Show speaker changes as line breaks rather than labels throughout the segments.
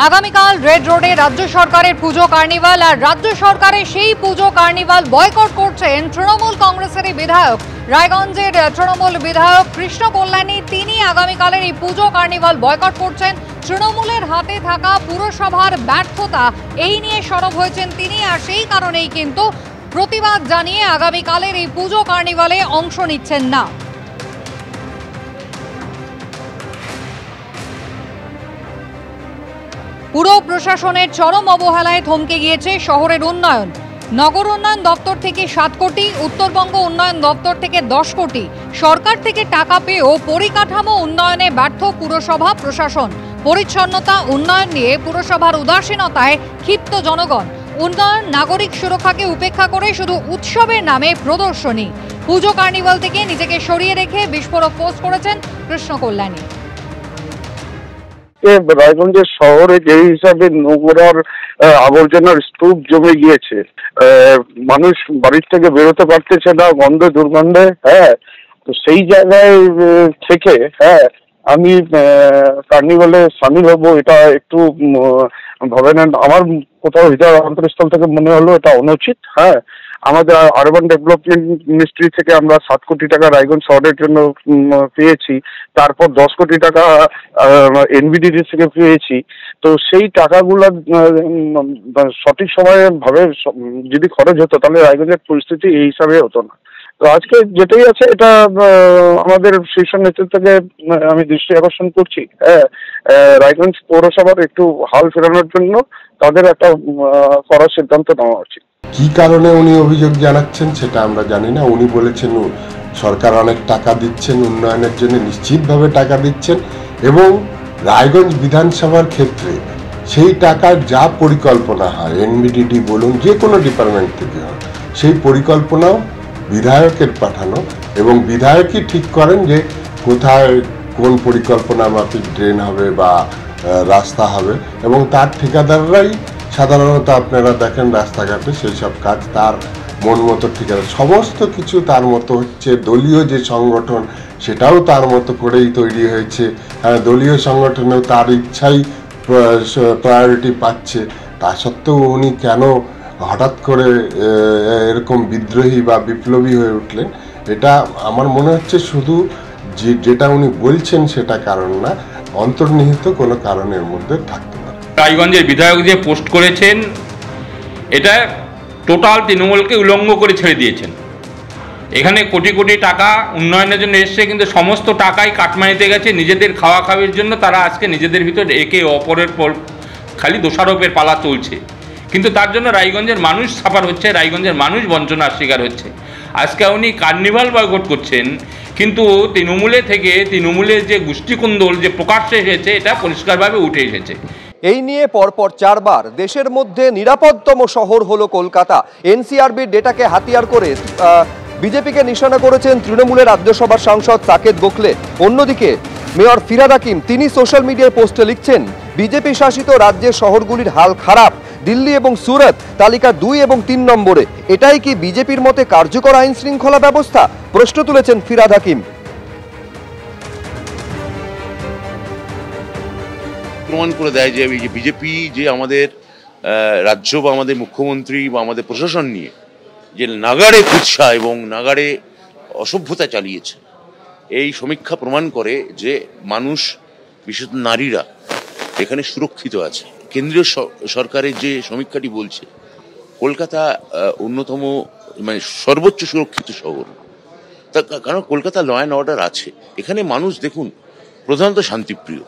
আগামীকাল রেড রোডে রাজ্য সরকারের পুজো কার্নিভাল, আর রাজ্য সরকারের সেই পুজো কার্নিভাল বয়কট করছেন তৃণমূল কংগ্রেসের বিধায়ক, রায়গঞ্জের তৃণমূল বিধায়ক কৃষ্ণ কল্যাণী। তিনি আগামীকালের এই পুজো কার্নিভাল বয়কট করছেন। তৃণমূলের হাতে থাকা পুরসভার ব্যর্থতা এই নিয়ে সরব হয়েছেন তিনি, আর সেই কারণেই কিন্তু প্রতিবাদ জানিয়ে আগামীকালের এই পুজো কার্নিভালে অংশ নিচ্ছেন না। পুরো প্রশাসনের চরম অবহেলায় থমকে গিয়েছে শহরের উন্নয়ন। নগর উন্নয়ন দপ্তর থেকে 7 কোটি, উত্তরবঙ্গ উন্নয়ন দপ্তর থেকে 10 কোটি, সরকার থেকে টাকা পেয়েও পরিকাঠামো উন্নয়নে ব্যর্থ পুরসভা প্রশাসন। পরিচ্ছন্নতা উন্নয়ন নিয়ে পুরসভার উদাসীনতায় ক্ষিপ্ত জনগণ। উন্নয়ন নাগরিক সুরক্ষাকে উপেক্ষা করে শুধু উৎসবের নামে প্রদর্শনী। পুজো কার্নিভাল থেকে নিজেকে সরিয়ে রেখে বিস্ফোরক পোস্ট করেছেন কৃষ্ণ কল্যাণী।
রায়গঞ্জের শহরে যে হিসাবে নোংরার আবর্জনার স্তূপ জমে গিয়েছে, মানুষ বাড়ির থেকে বেরোতে পারতেছে না গন্ধে দুর্গন্ধে। তো সেই জায়গায় থেকে আমি কার্নিভালে সামিল হব, এটা একটু ভাবে নেন। আমার কোথাও হৃদয় অন্তরস্থল থেকে মনে হলো এটা অনুচিত। আমাদের আরবান ডেভেলপমেন্ট মিনিস্ট্রি থেকে আমরা 7 কোটি টাকা রায়গঞ্জ শহরের জন্য পেয়েছি, তারপর 10 কোটি টাকা এনবিডিডি থেকে পেয়েছি। তো সেই টাকাগুলো সঠিক সময়ে ভাবে যদি খরচ হতো তাহলে রায়গঞ্জের পরিস্থিতি এই হিসাবে হতো না। তো আজকে যেটাই আছে এটা আমাদের শীর্ষ নেতৃত্বকে আমি দৃষ্টি আকর্ষণ করছি, রায়গঞ্জ পৌরসভার একটু হাল ফেরানোর জন্য তাদের একটা করার সিদ্ধান্ত নেওয়া উচিত।
কি কারণে উনি অভিযোগ জানাচ্ছেন সেটা আমরা জানি না। উনি বলেছেন সরকার অনেক টাকা দিচ্ছেন উন্নয়নের জন্য, নিশ্চিতভাবে টাকা দিচ্ছেন, এবং রায়গঞ্জ বিধানসভার ক্ষেত্রে সেই টাকার যা পরিকল্পনা হয়, এনবিডিডি বলুন যে কোনো ডিপার্টমেন্ট থেকে হয়, সেই পরিকল্পনাও বিধায়কের পাঠানো, এবং বিধায়কই ঠিক করেন যে কোথায় কোন পরিকল্পনা মাফিক ড্রেন হবে বা রাস্তা হবে, এবং তার ঠিকাদাররাই সাধারণত আপনারা দেখেন রাস্তাঘাটে সেই সব কাজ তার মন মতো ঠিকাদার, সমস্ত কিছু তার মতো হচ্ছে। দলীয় যে সংগঠন সেটাও তার মতো করেই তৈরি হয়েছে। দলীয় সংগঠনেও তার ইচ্ছাই প্রায়োরিটি পাচ্ছে। তা সত্ত্বেও উনি কেন হঠাৎ করে এরকম বিদ্রোহী বা বিপ্লবী হয়ে উঠলেন, এটা আমার মনে হচ্ছে শুধু যেটা উনি বলছেন সেটা কারণ না, অন্তর্নিহিত কোনো কারণের মধ্যে থাকতে পারে।
রায়গঞ্জের বিধায়ক যে পোস্ট করেছেন এটা টোটাল তৃণমূলকে উলঙ্গ করে ছেড়ে দিয়েছেন। এখানে কোটি কোটি টাকা উন্নয়নের জন্য এসছে, কিন্তু সমস্ত টাকাই কাটমানিতে গেছে নিজেদের খাওয়া খাওয়ার জন্য। তারা আজকে নিজেদের ভিতর একে অপরের পর খালি দোষারোপের পালা চলছে, কিন্তু তার জন্য রায়গঞ্জের মানুষ সাফার হচ্ছে, রায়গঞ্জের মানুষ বঞ্চনার শিকার হচ্ছে। আজকে উনি কার্নিভাল বয়কট করছেন, কিন্তু তৃণমূলের যে গোষ্ঠীকুন্দল যে প্রকাশ্যে এসেছে এটা পরিষ্কারভাবে উঠে এসেছে।
এই নিয়ে পরপর 4 বার দেশের মধ্যে নিরাপদতম শহর হলো কলকাতা। এনসিআরবির ডেটাকে হাতিয়ার করে বিজেপিকে নিশানা করেছেন তৃণমূলের রাজ্যসভার সাংসদ সাকেত গোখলে। অন্যদিকে মেয়র ফিরহাদ হাকিম তিনি সোশ্যাল মিডিয়ায় পোস্টে লিখছেন, বিজেপি শাসিত রাজ্যের শহরগুলির হাল খারাপ, দিল্লি এবং সুরত তালিকা 2 এবং 3 নম্বরে। এটাই কি বিজেপির মতে কার্যকর আইন শৃঙ্খলা ব্যবস্থা? প্রশ্ন তুলেছেন ফিরহাদ হাকিম।
প্রমাণ করে দেয় যে বিজেপি যে আমাদের রাজ্য বা আমাদের মুখ্যমন্ত্রী বা আমাদের প্রশাসন নিয়ে যে নাগাড়ে কুৎসা এবং নাগাড়ে অসভ্যতা চালিয়েছে, এই সমীক্ষা প্রমাণ করে যে মানুষ, বিশেষত নারীরা এখানে সুরক্ষিত আছে। কেন্দ্রীয় সরকারের যে সমীক্ষাটি বলছে কলকাতা অন্যতম মানে সর্বোচ্চ সুরক্ষিত শহর, কারণ কলকাতা ল অ্যান্ড অর্ডার আছে। এখানে মানুষ দেখুন প্রধানত শান্তিপ্রিয়।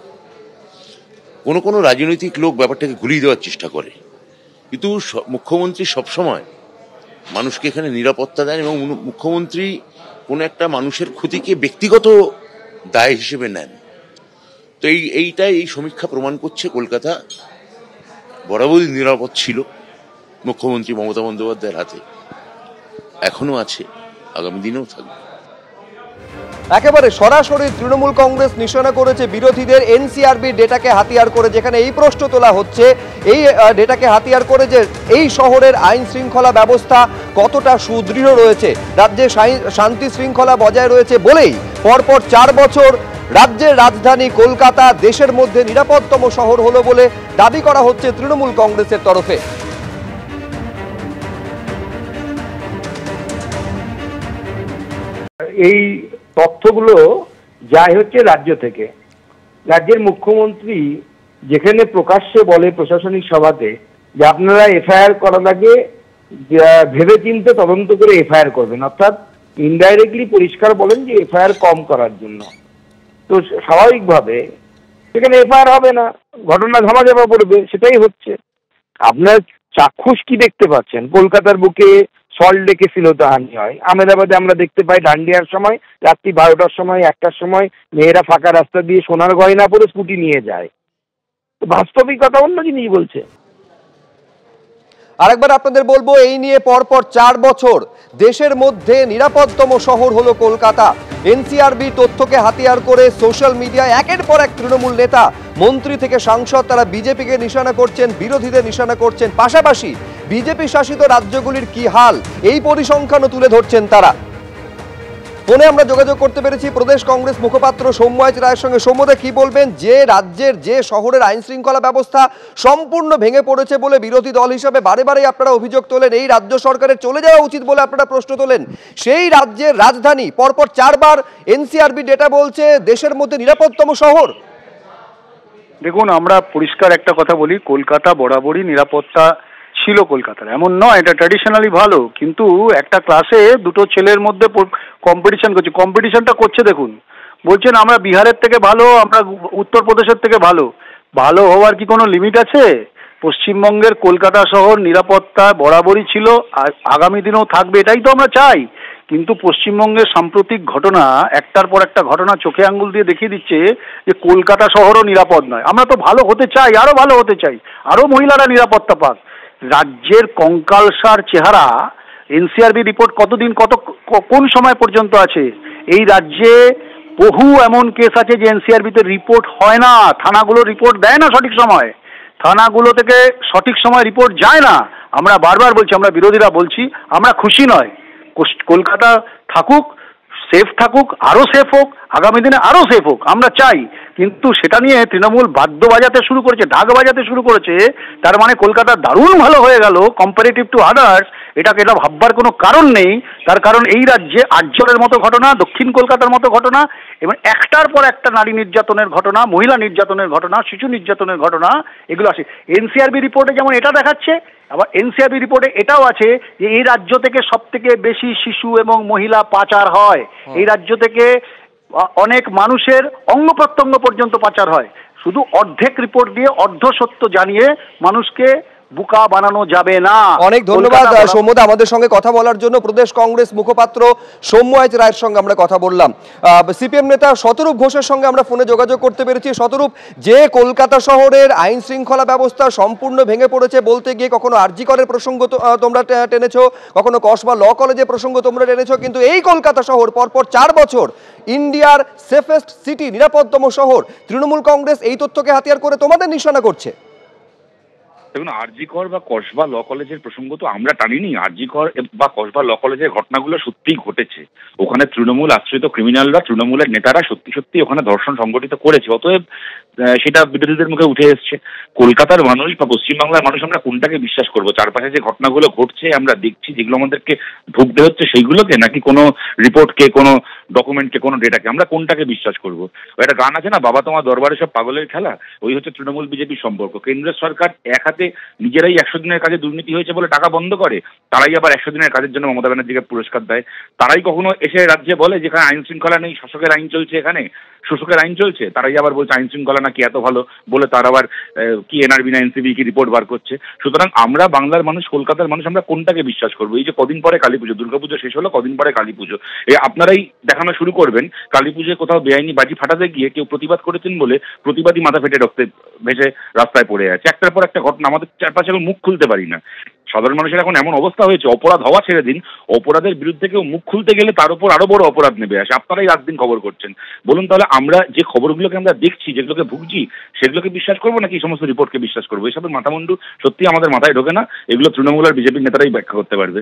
কোনো রাজনৈতিক লোক ব্যাপারটাকে ঘুরিয়ে দেওয়ার চেষ্টা করে, কিন্তু মুখ্যমন্ত্রী সবসময় মানুষকে এখানে নিরাপত্তা দেন, এবং মুখ্যমন্ত্রী কোনো একটা মানুষের ক্ষতিকে ব্যক্তিগত দায় হিসেবে নেন। তো এই সমীক্ষা প্রমাণ করছে কলকাতা বরাবরই নিরাপদ ছিল মুখ্যমন্ত্রী মমতা বন্দ্যোপাধ্যায়ের হাতে, এখনো আছে, আগামী দিনেও থাকবে।
একেবারে সরাসরি তৃণমূল কংগ্রেস নিশানা করেছে বিরোধীদের এনসিআরবি ডেটাকে হাতিয়ার করে, যেখানে এই প্রশ্ন তোলা হচ্ছে এই ডেটাকে হাতিয়ার করে যে এই শহরের আইন শৃঙ্খলা ব্যবস্থা কতটা সুদৃঢ় রয়েছে, রাজ্যে শান্তি শৃঙ্খলা বজায় রয়েছে বলেই পরপর 4 বছর রাজ্যের রাজধানী কলকাতা দেশের মধ্যে নিরাপদতম শহর হলো বলে দাবি করা হচ্ছে তৃণমূল কংগ্রেসের তরফে।
এই তথ্যগুলো যাই হচ্ছে রাজ্য থেকে। রাজ্যের মুখ্যমন্ত্রী যেখানে প্রকাশ্যে বলে প্রশাসনিক সভাতে যে আপনারা এফআইআর করার আগে ভেবে চিন্তে তদন্ত করে এফআইআর করবেন, অর্থাৎ ইনডাইরেক্টলি পরিষ্কার বলেন যে এফআইআর কম করার জন্য। তো স্বাভাবিকভাবে সেখানে এফআইআর হবে না, ঘটনা ধামাচাপা পড়বে, সেটাই হচ্ছে। আপনার চাক্ষুষ কি দেখতে পাচ্ছেন? কলকাতার বুকে সল্ট লেকে শ্লীলতাহানি হয়, আহমেদাবাদে আমরা দেখতে পাই ডান্ডিয়ার সময় রাত্রি 12টার সময় 1টার সময় মেয়েরা ফাঁকা রাস্তা দিয়ে সোনার গয়না পরে স্কুটি নিয়ে যায়। বাস্তবিকতা অন্য জিনিস বলছে।
আরেকবার আপনাদের বলবো, এই নিয়ে পরপর 4 বছর দেশের মধ্যে নিরাপদতম শহর হলো কলকাতা। এনসিআরবি তথ্যকে হাতিয়ার করে সোশ্যাল মিডিয়ায় একের পর এক তৃণমূল নেতা, মন্ত্রী থেকে সাংসদ তারা বিজেপিকে নিশানা করছেন, বিরোধীদের নিশানা করছেন। পাশাপাশি বিজেপি শাসিত রাজ্যগুলির কি হাল এই পরিসংখ্যানও তুলে ধরছেন তারা। ফোনে আমরা যোগাযোগ করতে পেরেছি প্রদেশ কংগ্রেস মুখপাত্র সৌম্যজিৎ রায়ের সঙ্গে। সৌম্যদা, কি বলবেন? যে রাজ্যের যে শহরের আইন শৃঙ্খলা ব্যবস্থা সম্পূর্ণ ভেঙে পড়েছে বলে বিরোধী দল হিসাবে বারে বারে আপনারা অভিযোগ তোলেন, এই রাজ্য সরকারের চলে যাওয়া উচিত বলে আপনারা প্রশ্ন তোলেন, সেই রাজ্যের রাজধানী পরপর 4 বার এনসিআরবি ডেটা বলছে দেশের মধ্যে নিরাপদতম শহর।
দেখুন, আমরা পরিষ্কার একটা কথা বলি, কলকাতা বরাবরই নিরাপত্তা ছিল কলকাতার, এমন নয়, এটা ট্র্যাডিশনালি ভালো। কিন্তু একটা ক্লাসে দুটো ছেলের মধ্যে কম্পিটিশন করছে, কম্পিটিশনটা করছে দেখুন, বলছেন আমরা বিহারের থেকে ভালো, আমরা উত্তরপ্রদেশের থেকে ভালো। ভালো হওয়ার কি কোনো লিমিট আছে? পশ্চিমবঙ্গের কলকাতা শহর নিরাপত্তা বরাবরই ছিল, আর আগামী দিনেও থাকবে, এটাই তো আমরা চাই। কিন্তু পশ্চিমবঙ্গের সাম্প্রতিক ঘটনা, একটার পর একটা ঘটনা চোখে আঙ্গুল দিয়ে দেখিয়ে দিচ্ছে যে কলকাতা শহরও নিরাপদ নয়। আমরা তো ভালো হতে চাই, আরো ভালো হতে চাই, আরো মহিলারা নিরাপত্তা পাক। রাজ্যের কঙ্কালসার চেহারা, এনসিআরবি রিপোর্ট কতদিন কোন সময় পর্যন্ত আছে? এই রাজ্যে বহু এমন কেস আছে যে এনসিআরবিতে রিপোর্ট হয় না, থানাগুলো রিপোর্ট দেয় না সঠিক সময়, থানাগুলো থেকে সঠিক সময় রিপোর্ট যায় না। আমরা বারবার বলছি, আমরা বিরোধীরা বলছি, আমরা খুশি নয়, কলকাতা থাকুক, সেফ থাকুক, আরো সেফ হোক, আগামী দিনে আরো সেফ হোক, আমরা চাই। কিন্তু সেটা নিয়ে তৃণমূল বাদ্য বাজাতে শুরু করেছে, ঢাক বাজাতে শুরু করেছে, তার মানে কলকাতা দারুণ ভালো হয়ে গেল কম্পারেটিভ টু আদার্স। এটা ভাববার কোনো কারণ নেই। তার কারণ এই রাজ্যে আর্যরের মতো ঘটনা, দক্ষিণ কলকাতার মতো ঘটনা, এবং একটার পর একটা নারী নির্যাতনের ঘটনা, মহিলা নির্যাতনের ঘটনা, শিশু নির্যাতনের ঘটনা, এগুলো আসে। এনসিআরবি রিপোর্টে যেমন এটা দেখাচ্ছে, আবার এনসিআরবি রিপোর্টে এটাও আছে যে এই রাজ্য থেকে সবথেকে বেশি শিশু এবং মহিলা পাচার হয়। এই রাজ্য থেকে অনেক মানুষের অঙ্গ প্রত্যঙ্গ পর্যন্ত পাচার হয়। শুধু অর্ধেক রিপোর্ট দিয়ে অর্ধ সত্য জানিয়ে মানুষকে বুকা বানানো যাবে না।
অনেক ধন্যবাদ সৌম্যদা, আমাদের সঙ্গে কথা বলার জন্য। প্রদেশ কংগ্রেস মুখপাত্র সৌম্যজিৎ রায়ের সঙ্গে আমরা কথা বললাম। সিপিএম নেতা শতরূপ ঘোষের সঙ্গে আমরা ফোনে যোগাযোগ করতে পেরেছি। শতরূপ, যে কলকাতা শহরের আইন শৃঙ্খলা ব্যবস্থা সম্পূর্ণ ভেঙে পড়েছে বলতে গিয়ে কখনো আরজি করের প্রসঙ্গ তোমরা টেনেছো, কখনো কসবা ল কলেজের প্রসঙ্গ তোমরা টেনেছো, কিন্তু এই কলকাতা শহর পরপর 4 বছর ইন্ডিয়ার সেফেস্ট সিটি, নিরাপদতম শহর, তৃণমূল কংগ্রেস এই তথ্যকে হাতিয়ার করে তোমাদের নিশানা করছে।
দেখুন, আরজি কর বা কসবা ল কলেজের প্রসঙ্গ তো আমরা টানিনি। আরজি কর বা কসবা ল কলেজের ঘটনাগুলো সত্যিই ঘটেছে। ওখানে তৃণমূল আশ্রিত ক্রিমিনালরা, তৃণমূলের নেতারা সত্যি সত্যি ওখানে ধর্ষণ সংগঠিত করেছে, অতএব সেটা বিরোধীদের মুখে উঠে এসছে। কলকাতার মানুষ বা পশ্চিমবাংলার মানুষ আমরা কোনটাকে বিশ্বাস করবো? চারপাশে যে ঘটনাগুলো ঘটছে আমরা দেখছি, যেগুলো আমাদেরকে ভুগতে হচ্ছে সেইগুলোকে, নাকি কোনো রিপোর্টকে, কোনো ডকুমেন্টকে, কোনো ডেটাকে? আমরা কোনটাকে বিশ্বাস করবো? একটা গান আছে না, বাবা তোমার দরবারে সব পাগলের খেলা, ওই হচ্ছে তৃণমূল বিজেপির সম্পর্ক। কেন্দ্রের সরকার এক হাতে নিজেরাই 100 দিনের কাজে দুর্নীতি হয়েছে বলে টাকা বন্ধ করে, তারাই আবার 100 দিনের কাজের জন্য মমতা ব্যানার্জিকে পুরস্কার দেয়। তারাই কখনো এসে রাজ্যে বলে যেখানে আইন শৃঙ্খলা নেই, শাসকের আইন চলছে, এখানে শোষকের আইন চলছে, তারাই আবার বলছে আইন শৃঙ্খলা নাকি এত ভালো, বলে তার আবার কি এনআরবি না এনসিবি কি রিপোর্ট বার করছে। সুতরাং আমরা বাংলার মানুষ, কলকাতার মানুষ, আমরা কোনটাকে বিশ্বাস করবো? এই যে কদিন পরে কালী পুজো, দুর্গাপুজো শেষ হলো, কদিন পরে কালী পুজো, আপনারাই দেখানো শুরু করবেন কালী পুজোয় কোথাও বেআইনি বাজি ফাটাতে গিয়ে কেউ প্রতিবাদ করেছেন বলে প্রতিবাদী মাথা ফেটে রক্তে ভেসে রাস্তায় পড়ে আছে। একটার পর একটা ঘটনা, আমাদের চারপাশে এখন মুখ খুলতে পারি না। সাধারণ মানুষের এখন এমন অবস্থা হয়েছে, অপরাধ হওয়া ছেড়ে দিন, অপরাধের বিরুদ্ধে কেউ মুখ খুলতে গেলে তার উপর আরো বড় অপরাধ নেবে আসে। আপনারাই রাত দিন খবর করছেন, বলুন তাহলে আমরা যে খবরগুলোকে আমরা দেখছি, যেগুলোকে ভুগছি, সেগুলোকে বিশ্বাস করবো নাকি এই সমস্ত রিপোর্টকে বিশ্বাস করবো? এসবের মাথামুন্ডু সত্যি আমাদের মাথায় ঢোকে না। এগুলো তৃণমূল আর বিজেপির নেতারাই ব্যাখ্যা করতে পারবে।